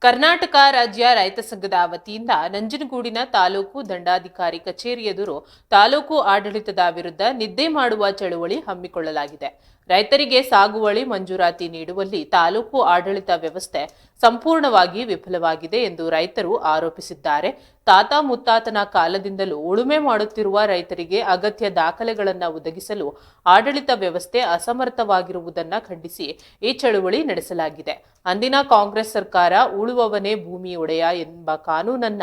ಕರ್ನಾಟಕ ರಾಜ್ಯ ರೈತ ಸಂಘದ ವತಿಯಿಂದ ನಂಜನಗೂಡಿನ ತಾಲೂಕು ದಂಡಾಧಿಕಾರಿ ಕಚೇರಿ ಎದುರು ತಾಲೂಕು ಆಡಳಿತದ ವಿರುದ್ಧ ನಿದ್ದೆ ಮಾಡುವ ಚಳುವಳಿ ಹಮ್ಮಿಕೊಳ್ಳಲಾಗಿದೆ. ರೈತರಿಗೆ ಸಾಗುವಳಿ ಮಂಜೂರಾತಿ ನೀಡುವಲ್ಲಿ ತಾಲೂಕು ಆಡಳಿತ ವ್ಯವಸ್ಥೆ ಸಂಪೂರ್ಣವಾಗಿ ವಿಫಲವಾಗಿದೆ ಎಂದು ರೈತರು ಆರೋಪಿಸಿದ್ದಾರೆ. ತಾತ ಮುತ್ತಾತನ ಕಾಲದಿಂದಲೂ ಉಳುಮೆ ಮಾಡುತ್ತಿರುವ ರೈತರಿಗೆ ಅಗತ್ಯ ದಾಖಲೆಗಳನ್ನು ಒದಗಿಸಲು ಆಡಳಿತ ವ್ಯವಸ್ಥೆ ಅಸಮರ್ಥವಾಗಿರುವುದನ್ನು ಖಂಡಿಸಿ ಈ ಚಳುವಳಿ ನಡೆಸಲಾಗಿದೆ. ಅಂದಿನ ಕಾಂಗ್ರೆಸ್ ಸರ್ಕಾರ ಉಳುವವನೇ ಭೂಮಿ ಒಡೆಯ ಎಂಬ ಕಾನೂನನ್ನ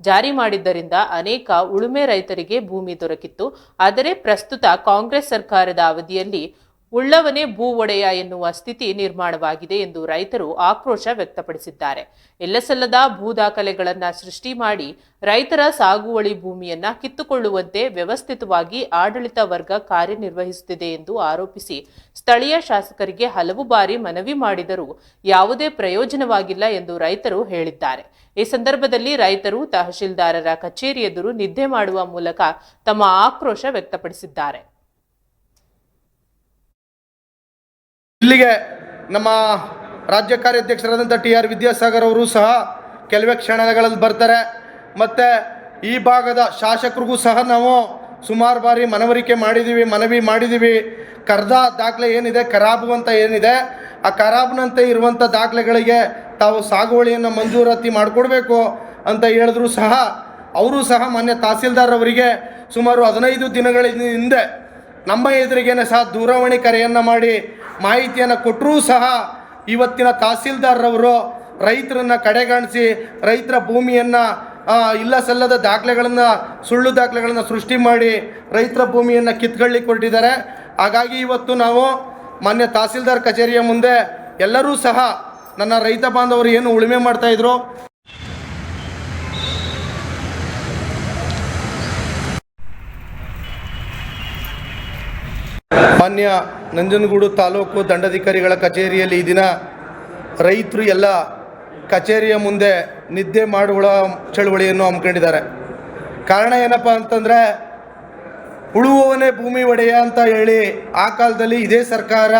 ಜಾರಿ ಮಾಡಿದ್ದರಿಂದ ಅನೇಕ ಉಳುಮೆ ರೈತರಿಗೆ ಭೂಮಿ ದೊರಕಿತ್ತು. ಆದರೆ ಪ್ರಸ್ತುತ ಕಾಂಗ್ರೆಸ್ ಸರ್ಕಾರದ ಅವಧಿಯಲ್ಲಿ ಉಳ್ಳವನೇ ಭೂ ಒಡೆಯ ಎನ್ನುವ ಸ್ಥಿತಿ ನಿರ್ಮಾಣವಾಗಿದೆ ಎಂದು ರೈತರು ಆಕ್ರೋಶ ವ್ಯಕ್ತಪಡಿಸಿದ್ದಾರೆ. ಎಲ್ಲಸಲ್ಲದ ಭೂ ದಾಖಲೆಗಳನ್ನು ಸೃಷ್ಟಿ ಮಾಡಿ ರೈತರ ಸಾಗುವಳಿ ಭೂಮಿಯನ್ನ ಕಿತ್ತುಕೊಳ್ಳುವಂತೆ ವ್ಯವಸ್ಥಿತವಾಗಿ ಆಡಳಿತ ವರ್ಗ ಕಾರ್ಯನಿರ್ವಹಿಸುತ್ತಿದೆ ಎಂದು ಆರೋಪಿಸಿ ಸ್ಥಳೀಯ ಶಾಸಕರಿಗೆ ಹಲವು ಬಾರಿ ಮನವಿ ಮಾಡಿದರೂ ಯಾವುದೇ ಪ್ರಯೋಜನವಾಗಿಲ್ಲ ಎಂದು ರೈತರು ಹೇಳಿದ್ದಾರೆ. ಈ ಸಂದರ್ಭದಲ್ಲಿ ರೈತರು ತಹಶೀಲ್ದಾರರ ಕಚೇರಿ ಎದುರು ನಿದ್ದೆ ಮಾಡುವ ಮೂಲಕ ತಮ್ಮ ಆಕ್ರೋಶ ವ್ಯಕ್ತಪಡಿಸಿದ್ದಾರೆ. ಇಲ್ಲಿಗೆ ನಮ್ಮ ರಾಜ್ಯ ಕಾರ್ಯಾಧ್ಯಕ್ಷರಾದಂಥ TR ವಿದ್ಯಾಸಾಗರ್ ಅವರು ಸಹ ಕೆಲವೇ ಕ್ಷಣಗಳಲ್ಲಿ ಬರ್ತಾರೆ. ಮತ್ತು ಈ ಭಾಗದ ಶಾಸಕರಿಗೂ ಸಹ ನಾವು ಸುಮಾರು ಬಾರಿ ಮನವಿ ಮಾಡಿದ್ದೀವಿ. ಕರ್ದ ದಾಖಲೆ ಏನಿದೆ, ಖರಾಬು ಅಂತ ಏನಿದೆ, ಆ ಖರಾಬ್ನಂತೆ ಇರುವಂಥ ದಾಖಲೆಗಳಿಗೆ ತಾವು ಸಾಗುವಳಿಯನ್ನು ಮಂಜೂರಾತಿ ಮಾಡಿಕೊಡ್ಬೇಕು ಅಂತ ಹೇಳಿದ್ರು ಸಹ ಅವರು ಸಹ ಮಾನ್ಯ ತಹಸೀಲ್ದಾರ್ ಅವರಿಗೆ ಸುಮಾರು 15 ದಿನಗಳ ಹಿಂದೆ ನಮ್ಮ ಎದುರಿಗೇನೆ ಸಹ ದೂರವಾಣಿ ಕರೆಯನ್ನು ಮಾಡಿ ಮಾಹಿತಿಯನ್ನು ಕೊಟ್ಟರೂ ಸಹ ಇವತ್ತಿನ ತಹಸೀಲ್ದಾರ್ರವರು ರೈತರನ್ನು ಕಡೆಗಣಿಸಿ ರೈತರ ಭೂಮಿಯನ್ನು ಇಲ್ಲ ಸಲ್ಲದ ದಾಖಲೆಗಳನ್ನು, ಸುಳ್ಳು ದಾಖಲೆಗಳನ್ನು ಸೃಷ್ಟಿ ಮಾಡಿ ರೈತರ ಭೂಮಿಯನ್ನು ಕಿತ್ಕೊಳ್ಳಿಕ್ಕೆ ಕೊಟ್ಟಿದ್ದಾರೆ. ಹಾಗಾಗಿ ಇವತ್ತು ನಾವು ಮಾನ್ಯ ತಹಸೀಲ್ದಾರ್ ಕಚೇರಿಯ ಮುಂದೆ ಎಲ್ಲರೂ ಸಹ ನನ್ನ ರೈತ ಬಾಂಧವರು ಏನು ಉಳುಮೆ ಮಾಡ್ತಾಯಿದ್ರು, ಮಾನ್ಯ ನಂಜನಗೂಡು ತಾಲೂಕು ದಂಡಾಧಿಕಾರಿಗಳ ಕಚೇರಿಯಲ್ಲಿ ಈ ದಿನ ರೈತರು ಎಲ್ಲ ಕಚೇರಿಯ ಮುಂದೆ ನಿದ್ದೆ ಮಾಡುವ ಚಳುವಳಿಯನ್ನು ಹಮ್ಮಿಕೊಂಡಿದ್ದಾರೆ. ಕಾರಣ ಏನಪ್ಪ ಅಂತಂದರೆ, ಉಳುವವನೇ ಭೂಮಿ ಒಡೆಯ ಅಂತ ಹೇಳಿ ಆ ಕಾಲದಲ್ಲಿ ಇದೇ ಸರ್ಕಾರ